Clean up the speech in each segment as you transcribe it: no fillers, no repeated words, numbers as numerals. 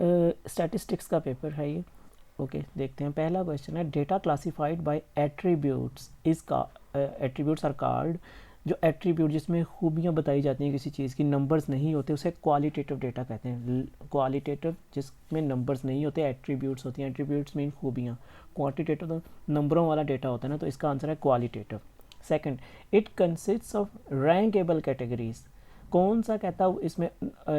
Statistics का paper है ये। ओके देखते हैं। पहला क्वेश्चन है data classified by attributes is का एट्रीब्यूट्स आर कॉल्ड, जो एट्रीब्यूट जिसमें खूबियाँ बताई जाती हैं किसी चीज़ की, नंबर्स नहीं होते, उसे क्वालिटेटिव डेटा कहते हैं। क्वालिटेटिव जिसमें नंबर्स नहीं होते, एट्रीब्यूट्स होती हैं। Attributes mean खूबियाँ। क्वांटिटेटिव तो नंबरों वाला डेटा होता है ना, तो इसका आंसर है qualitative. Second, it consists of rankable categories. कौन सा कहता है इसमें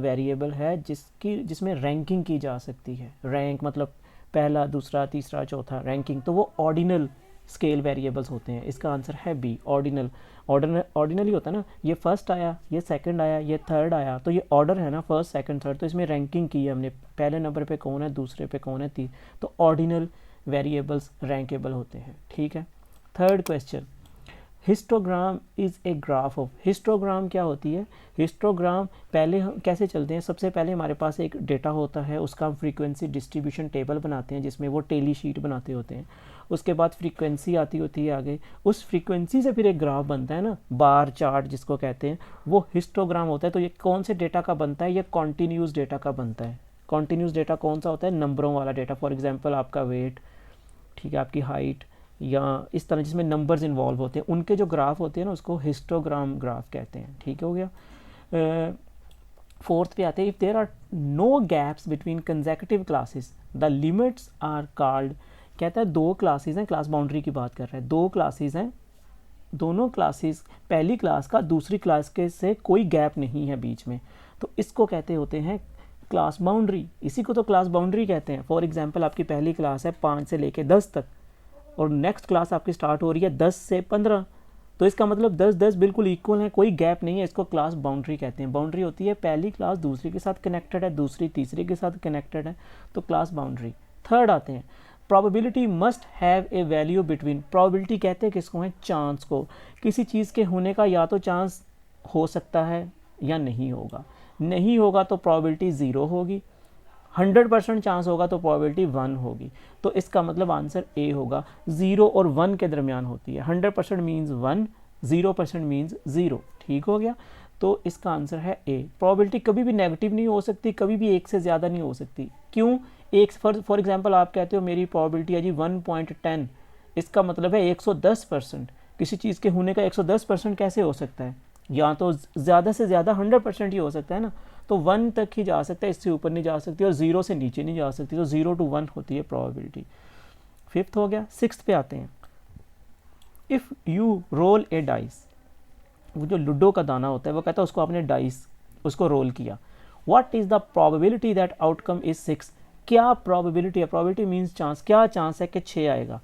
वेरिएबल है जिसमें रैंकिंग की जा सकती है। रैंक मतलब पहला, दूसरा, तीसरा, चौथा, रैंकिंग, तो वो ऑर्डिनल स्केल वेरिएबल्स होते हैं। इसका आंसर है बी, ऑर्डिनल। ऑर्डिनल ही होता है ना, ये फर्स्ट आया, ये सेकंड आया, ये थर्ड आया, तो ये ऑर्डर है ना, फर्स्ट सेकंड थर्ड, तो इसमें रैंकिंग की है हमने, पहले नंबर पे कौन है, दूसरे पे कौन है, तो ऑर्डिनल वेरिएबल्स रैंकेबल होते हैं। ठीक है। Third question, histogram is a graph of. Histogram क्या होती है? हिस्टोग्राम पहले हम कैसे चलते हैं, सबसे पहले हमारे पास एक डेटा होता है, उसका हम फ्रीक्वेंसी डिस्ट्रीब्यूशन टेबल बनाते हैं जिसमें वो टेली शीट बनाते होते हैं। उसके बाद फ्रीक्वेंसी आती होती है आगे, उस फ्रीक्वेंसी से फिर एक ग्राफ बनता है ना, बार चार्ट जिसको कहते हैं, वो हिस्टोग्राम होता है। तो ये कौन से डेटा का बनता है? ये कॉन्टीन्यूस डेटा का बनता है। कॉन्टीन्यूस डेटा कौन सा होता है? नंबरों वाला डेटा। फॉर एग्जाम्पल आपका वेट, ठीक है, आपकी हाइट, या इस तरह जिसमें नंबर्स इन्वॉल्व होते हैं, उनके जो ग्राफ होते हैं ना, उसको हिस्टोग्राम ग्राफ कहते हैं। ठीक हो गया। फोर्थ पे आते हैं, if there are no gaps between consecutive classes the limits are called. कहता है दो क्लासेस हैं, क्लास बाउंड्री की बात कर रहा है, दो क्लासेस हैं, दोनों क्लासेस पहली क्लास का दूसरी क्लास के से कोई गैप नहीं है बीच में, तो इसको कहते होते हैं क्लास बाउंड्री। इसी को तो क्लास बाउंड्री कहते हैं। फॉर एग्जांपल आपकी पहली क्लास है 5 से लेके 10 तक, और नेक्स्ट क्लास आपकी स्टार्ट हो रही है 10 से 15, तो इसका मतलब 10-10 बिल्कुल इक्वल है, कोई गैप नहीं है, इसको क्लास बाउंड्री कहते हैं। बाउंड्री होती है पहली क्लास दूसरी के साथ कनेक्टेड है, दूसरी तीसरी के साथ कनेक्टेड है, तो क्लास बाउंड्री। थर्ड आते हैं, probability must have a value between. Probability कहते हैं किसको है? चांस को। किसी चीज़ के होने का या तो चांस हो सकता है या नहीं होगा। नहीं होगा तो प्रोबेबिलिटी 0 होगी, 100% चांस होगा तो प्रोबेबिलिटी 1 होगी। तो इसका मतलब आंसर ए होगा। 0 और 1 के दरमियान होती है। 100% मीन्स 1, 0% मीन्स 0। ठीक हो गया, तो इसका आंसर है ए। प्रोबेबिलिटी कभी भी नेगेटिव नहीं हो सकती, कभी भी एक से ज़्यादा नहीं हो सकती। क्यों? एक फॉर एग्जांपल आप कहते हो मेरी प्रोबेबिलिटी है जी 1.10, इसका मतलब है 110%। किसी चीज़ के होने का 110% कैसे हो सकता है? या तो ज़्यादा से ज़्यादा 100% ही हो सकता है ना, तो 1 तक ही जा सकता है, इससे ऊपर नहीं जा सकती, और 0 से नीचे नहीं जा सकती, तो 0 to 1 होती है प्रोबेबिलिटी। फिफ्थ हो गया। सिक्स्थ पे आते हैं, if you roll a dice, वो जो लूडो का दाना होता है, वो कहता है उसको आपने डाइस उसको रोल किया, what is the probability that outcome is 6। क्या प्रोबेबिलिटी है? Probability means chance. क्या चांस है कि 6 आएगा?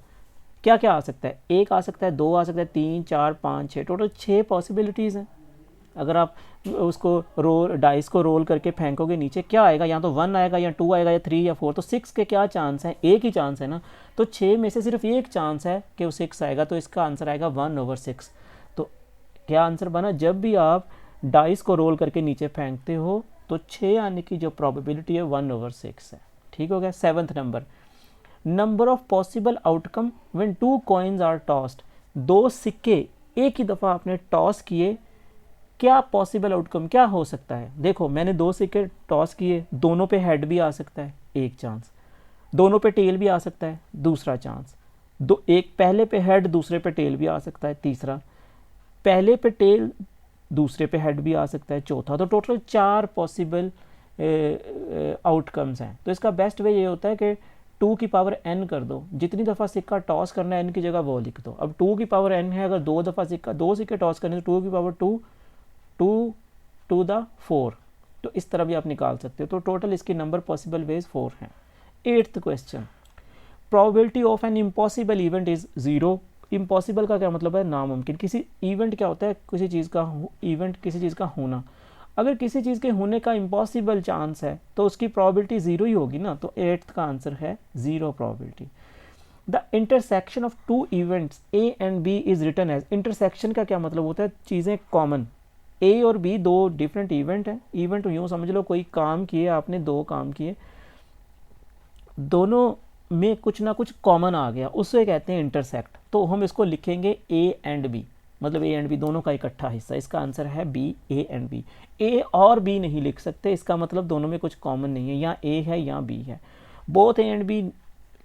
क्या क्या आ सकता है? 1 आ सकता है, 2 आ सकता है, 3, 4, 5, 6, टोटल 6 पॉसिबिलिटीज़ हैं। अगर आप उसको डाइस को रोल करके फेंकोगे नीचे, क्या आएगा? या तो 1 आएगा, या 2 आएगा, या 3 या 4। तो 6 के क्या चांस हैं? एक ही चांस है ना, तो 6 में से सिर्फ एक चांस है कि वो 6 आएगा, तो इसका आंसर आएगा 1/6। तो क्या आंसर बना? जब भी आप डाइस को रोल करके नीचे फेंकते हो तो 6 आने की जो प्रोबेबिलिटी है 1/6 है। ठीक हो गया। Seventh number, number of possible outcome when 2 coins are tossed. 2 सिक्के एक ही दफ़ा आपने टॉस किए, क्या पॉसिबल आउटकम क्या हो सकता है? देखो मैंने 2 सिक्के टॉस किए, दोनों पे हेड भी आ सकता है, एक चांस, दोनों पे टेल भी आ सकता है, दूसरा चांस, एक पहले पे हेड दूसरे पे टेल भी आ सकता है, तीसरा, पहले पे टेल दूसरे पे हेड भी आ सकता है, चौथा। तो टोटल 4 पॉसिबल आउटकम्स हैं। तो इसका बेस्ट वे ये होता है कि 2 की पावर n कर दो, जितनी दफ़ा सिक्का टॉस करना है n की जगह वो लिख दो। अब 2 की पावर n है, अगर 2 दफ़ा सिक्का 2 सिक्के टॉस करने तो 2 की पावर 2 टू द 4, तो इस तरह भी आप निकाल सकते हो। तो टोटल इसके नंबर पॉसिबल वेज 4 हैं। 8th question, probability of an impossible event is 0। Impossible का क्या मतलब है? नामुमकिन। किसी इवेंट क्या होता है? किसी चीज़ का इवेंट, किसी चीज़ का होना। अगर किसी चीज़ के होने का इम्पॉसिबल चांस है तो उसकी प्रोबेबिलिटी 0 ही होगी ना, तो 8th का आंसर है 0 probability. The intersection of 2 events A and B is written as. Intersection का क्या मतलब होता है? चीज़ें कॉमन, ए और बी 2 डिफरेंट इवेंट हैं। इवेंट यूँ समझ लो कोई काम किए आपने, 2 काम किए, दोनों में कुछ ना कुछ कॉमन आ गया, उससे कहते हैं इंटरसेक्ट। तो हम इसको लिखेंगे ए एंड बी। मतलब ए एंड बी दोनों का इकट्ठा हिस्सा। इसका आंसर है बी, ए एंड बी। ए और बी नहीं लिख सकते, इसका मतलब दोनों में कुछ कॉमन नहीं है, या ए है या बी है। बोथ ए एंड बी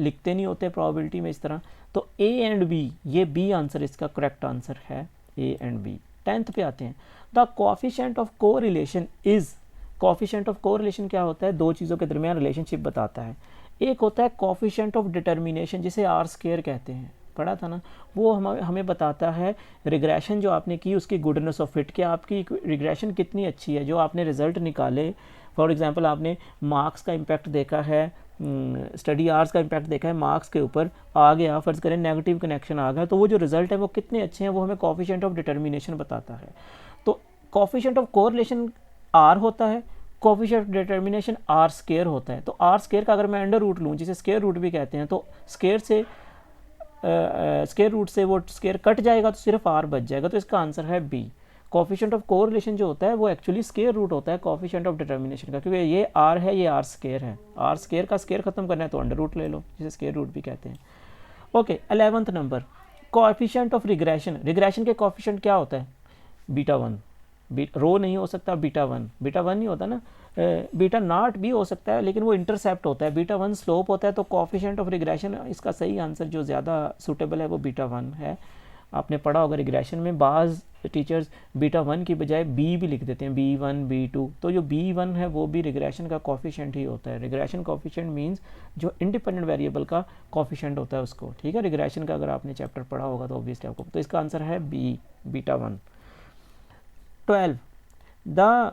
लिखते नहीं होते प्रोबेबिलिटी में इस तरह, तो ए एंड बी, ये बी आंसर इसका करेक्ट आंसर है, ए एंड बी। 10th पे आते हैं, the coefficient of correlation is. Coefficient of correlation क्या होता है? दो चीज़ों के दरमियान रिलेशनशिप बताता है। एक होता है कोएफिशिएंट ऑफ डिटर्मिनेशन, जिसे आर स्क्वायर कहते हैं, पढ़ा था ना, वो हमें बताता है रिग्रेशन जो आपने की उसकी गुडनेस ऑफ फिट, कि आपकी रिग्रेशन कितनी अच्छी है। जो आपने रिजल्ट निकाले, फॉर एग्जांपल आपने मार्क्स का इम्पैक्ट देखा है, स्टडी आवर्स का इम्पैक्ट देखा है मार्क्स के ऊपर, आ गया फ़र्ज़ करें नेगेटिव कनेक्शन आ गया, तो वो जो रिजल्ट है वो कितने अच्छे हैं वो हमें कोएफिशिएंट ऑफ डिटर्मिनेशन बताता है। तो कोएफिशिएंट ऑफ कोरिलेशन आर होता है, coefficient of determination R square होता है। तो आर स्क्वायर का अगर मैं अंडर रूट लूँ, जिसे स्क्वायर रूट भी कहते हैं, तो स्क्वायर रूट से वो स्क्वायर कट जाएगा तो सिर्फ आर बच जाएगा, तो इसका आंसर है बी। कोएफिशिएंट ऑफ कोरिलेशन जो होता है वो एक्चुअली स्क्वायर रूट होता है कोएफिशिएंट ऑफ डिटर्मिनेशन का, क्योंकि ये आर है, ये आर स्क्वायर है। आर स्क्वायर का स्क्वायर खत्म करना है तो अंडर रूट ले लो, जिसे स्क्वायर रूट भी कहते हैं। Okay, 11th number, coefficient of regression. Regression के कोएफिशिएंट क्या होता है? बीटा 1, रो नहीं हो सकता, बीटा 1 नहीं होता ना, बीटा नॉट भी हो सकता है, लेकिन वो इंटरसेप्ट होता है। बीटा 1 स्लोप होता है, तो कोएफिशिएंट ऑफ रिग्रेशन, इसका सही आंसर जो ज़्यादा सूटेबल है वो बीटा 1 है। आपने पढ़ा होगा रिग्रेशन में बाज़ टीचर्स बीटा 1 की बजाय बी भी लिख देते हैं, B1 B2, तो जो B1 है वो भी रिग्रेशन का कोएफिशिएंट ही होता है। रिग्रेशन कोएफिशिएंट मींस जो इंडिपेंडेंट वेरिएबल का कोएफिशिएंट होता है उसको, ठीक है। रिग्रेशन का अगर आपने चैप्टर पढ़ा होगा तो ऑब्वियसली आपको, तो इसका आंसर है B, beta 1। 12, the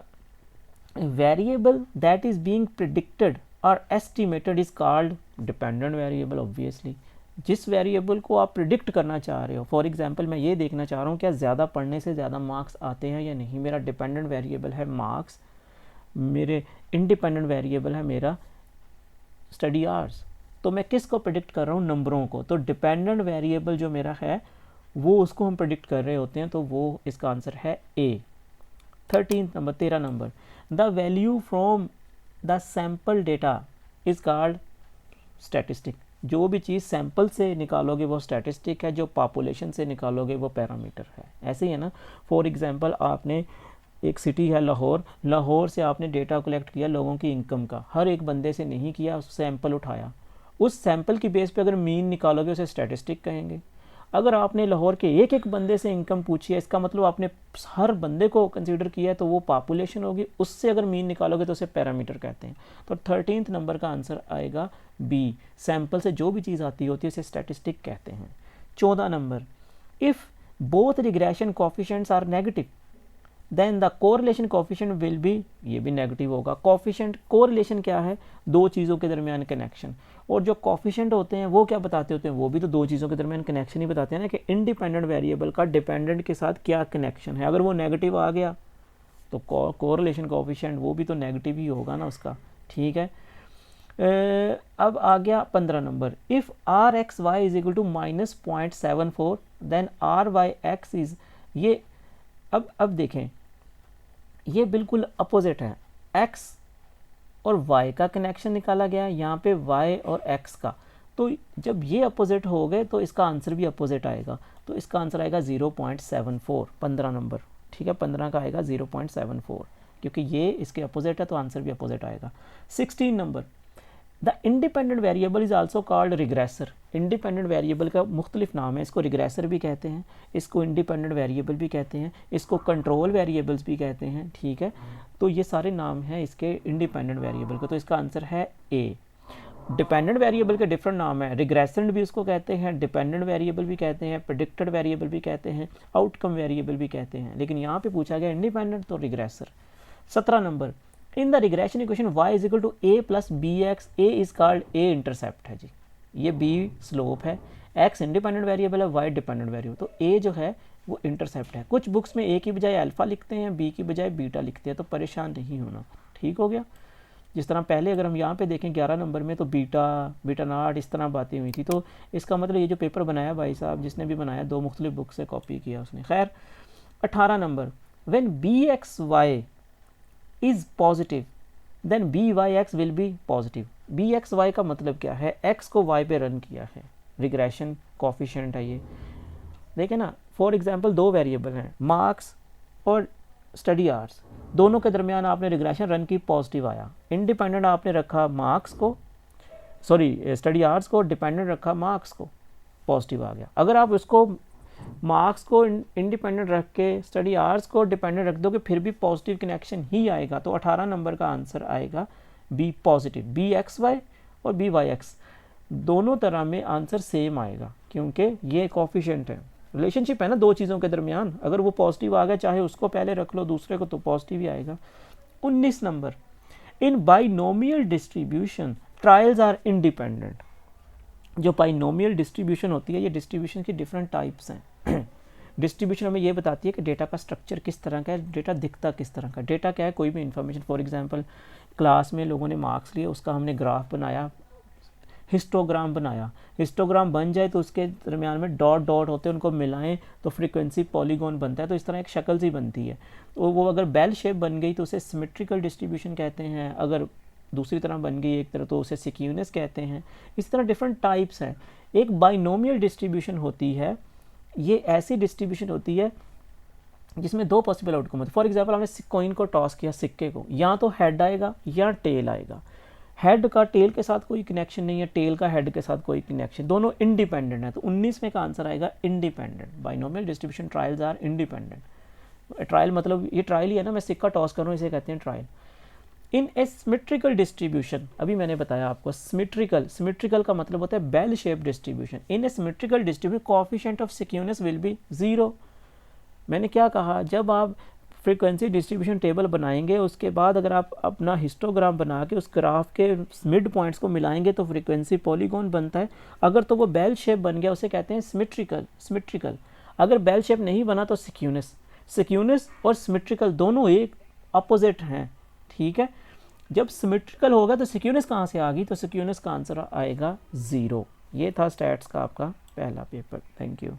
variable that is being predicted or estimated is called dependent variable। obviously जिस वेरिएबल को आप प्रिडिक्ट करना चाह रहे हो, फॉर एग्जांपल मैं ये देखना चाह रहा हूँ क्या ज़्यादा पढ़ने से ज़्यादा मार्क्स आते हैं या नहीं, मेरा डिपेंडेंट वेरिएबल है मार्क्स, मेरे इंडिपेंडेंट वेरिएबल है मेरा स्टडी आवर्स, तो मैं किस को प्रिडिक्ट कर रहा हूँ? नंबरों को। तो डिपेंडेंट वेरिएबल जो मेरा है वो उसको हम प्रिडिक्ट कर रहे होते हैं, तो वो इसका आंसर है ए। 13th number, 13 number, the value from the sample data is called statistic. जो भी चीज़ सैंपल से निकालोगे वो स्टैटिस्टिक है, जो पॉपुलेशन से निकालोगे वो पैरामीटर है। ऐसे ही है ना, फॉर एग्जांपल आपने एक सिटी है लाहौर, लाहौर से आपने डेटा कलेक्ट किया लोगों की इनकम का, हर एक बंदे से नहीं किया, सैंपल उठाया, उस सैंपल की बेस पे अगर मीन निकालोगे उसे स्टैटिस्टिक कहेंगे। अगर आपने लाहौर के एक एक बंदे से इनकम पूछी है, इसका मतलब आपने हर बंदे को कंसीडर किया है, तो वो पॉपुलेशन होगी, उससे अगर मीन निकालोगे तो उसे पैरामीटर कहते हैं। तो 13th नंबर का आंसर आएगा बी, सैंपल से जो भी चीज़ आती होती है उसे स्टैटिस्टिक कहते हैं। 14 नंबर, if both regression coefficients are negative then the correlation coefficient will be, ये भी नेगेटिव होगा। कोएफिशिएंट, कोरिलेशन क्या है? दो चीज़ों के दरमियान कनेक्शन, और जो कोएफिशिएंट होते हैं वो क्या बताते होते हैं? वो भी तो दो चीज़ों के दरमियान कनेक्शन ही बताते हैं ना, कि इंडिपेंडेंट वेरिएबल का डिपेंडेंट के साथ क्या कनेक्शन है। अगर वो नेगेटिव आ गया तो कोरिलेशन कोएफिशिएंट वो भी तो नेगेटिव ही होगा ना उसका, ठीक है। अब आ गया 15 number, if R X Y is equal to -0.74 then R Y X is, ये अब देखें ये बिल्कुल अपोजिट है, x और y का कनेक्शन निकाला गया, यहाँ पे y और x का, तो जब ये अपोजिट हो गए तो इसका आंसर भी अपोजिट आएगा, तो इसका आंसर आएगा 0.74, 15 नंबर, ठीक है, 15 का आएगा 0.74, क्योंकि ये इसके अपोजिट है तो आंसर भी अपोजिट आएगा। 16 number, the independent variable is also called regressor. Independent variable का मुख्तलिफ नाम है, इसको रिग्रेसर भी कहते हैं, इसको इंडिपेंडेंट वेरिएबल भी कहते हैं, इसको कंट्रोल वेरिएबल्स भी कहते हैं, ठीक है। तो ये सारे नाम हैं इसके इंडिपेंडेंट वेरिएबल के, तो इसका आंसर है ए। डिपेंडेंट वेरिएबल के डिफरेंट नाम है, रिग्रेसेंट भी उसको कहते हैं, डिपेंडेंट वेरिएबल भी कहते हैं, प्रेडिक्टेड वेरिएबल भी कहते हैं, आउटकम वेरिएबल भी कहते हैं, लेकिन यहाँ पे पूछा गया इंडिपेंडेंट तो regressor. 17 number, in the regression equation y is equal to a plus B X, A is called a intercept है जी, ये b स्लोप है, x इंडिपेंडेंट वेरिएबल है, y डिपेंडेंट वेरिएबल, तो a जो है वो इंटरसेप्ट है। कुछ बुक्स में a की बजाय अल्फा लिखते हैं, b की बजाय बीटा लिखते हैं, तो परेशान नहीं होना, ठीक हो गया। जिस तरह पहले अगर हम यहाँ पे देखें 11 नंबर में तो बीटा नॉट इस तरह बातें हुई थी, तो इसका मतलब ये जो पेपर बनाया भाई साहब जिसने भी बनाया दो मुख्तलिफ बुक से कॉपी किया उसने। खैर 18 number, when B X Y is positive then B Y X will be positive. B X Y का मतलब क्या है? एक्स को वाई पे रन किया है, रिग्रेशन कोफिशिएंट है ये, देखें ना, फॉर एग्जांपल दो वेरिएबल हैं, मार्क्स और स्टडी आवर्स, दोनों के दरमियान आपने रिग्रेशन रन की, पॉजिटिव आया। इंडिपेंडेंट आपने रखा मार्क्स को, सॉरी स्टडी आवर्स को, डिपेंडेंट रखा मार्क्स को, पॉजिटिव आ गया। अगर आप उसको मार्क्स को इंडिपेंडेंट रख के स्टडी आवर्स को डिपेंडेंट रख दोगे फिर भी पॉजिटिव कनेक्शन ही आएगा। तो 18 नंबर का आंसर आएगा B positive. B X Y और बी वाई एक्स दोनों तरह में आंसर सेम आएगा, क्योंकि ये कोफिशिएंट है, रिलेशनशिप है ना दो चीज़ों के दरमियान। अगर वो पॉजिटिव आ गया, चाहे उसको पहले रख लो दूसरे को, तो पॉजिटिव ही आएगा। 19 number, in binomial distribution trials are independent. जो बाइनोमियल डिस्ट्रीब्यूशन होती है, ये डिस्ट्रीब्यूशन की डिफरेंट टाइप्स हैं। डिस्ट्रीब्यूशन हमें ये बताती है कि डेटा का स्ट्रक्चर किस तरह का है, डेटा दिखता किस तरह का। डेटा क्या है, कोई भी इंफॉर्मेशन, फॉर एग्जांपल क्लास में लोगों ने मार्क्स लिए, उसका हमने ग्राफ बनाया, हिस्टोग्राम बनाया। हिस्टोग्राम बन जाए तो उसके दरमियान में डॉट डॉट होते हैं, उनको मिलाएं तो फ्रीक्वेंसी पॉलीगॉन बनता है। तो इस तरह एक शक्ल सी बनती है। तो वो अगर बेल शेप बन गई तो उसे सिमेट्रिकल डिस्ट्रीब्यूशन कहते हैं, अगर दूसरी तरह बन गई एक तरह तो उसे सिक्यूनेस कहते हैं। इस तरह डिफरेंट टाइप्स हैं। एक बाइनोमियल डिस्ट्रीब्यूशन होती है, ये ऐसी डिस्ट्रीब्यूशन होती है जिसमें दो पॉसिबल आउटकम होते हैं। फॉर एग्जांपल हमने कॉइन को टॉस किया, सिक्के को, या तो हेड आएगा या टेल आएगा। हेड का टेल के साथ कोई कनेक्शन नहीं है, टेल का हेड के साथ कोई कनेक्शन, दोनों इंडिपेंडेंट है। तो 19 में का आंसर आएगा independent. Binomial distribution trials are independent. Trial मतलब ये ट्रायल ही है ना, मैं सिक्का टॉस कर रहा हूँ, इसे कहते हैं trial. In a symmetrical distribution, अभी मैंने बताया आपको सिमेट्रिकल, सिमेट्रिकल का मतलब होता है bell shape distribution. In a symmetrical distribution coefficient of skewness will be 0। मैंने क्या कहा, जब आप फ्रीक्वेंसी डिस्ट्रीब्यूशन टेबल बनाएंगे, उसके बाद अगर आप अपना हिस्टोग्राम बना के उस ग्राफ के मिड पॉइंट्स को मिलाएंगे तो फ्रीक्वेंसी पॉलीगॉन बनता है। अगर तो वो बेल शेप बन गया उसे कहते हैं सिमेट्रिकल, सिमेट्रिकल। अगर बेल शेप नहीं बना तो सिक्यूनेस। सिक्यूनेस और सिमेट्रिकल दोनों एक अपोजिट हैं, ठीक है। जब सिमेट्रिकल होगा तो सिक्यूनेस कहाँ से आ गई, तो सिक्यूनेस का आंसर आएगा 0। ये था स्टैट्स का आपका पहला पेपर। Thank you.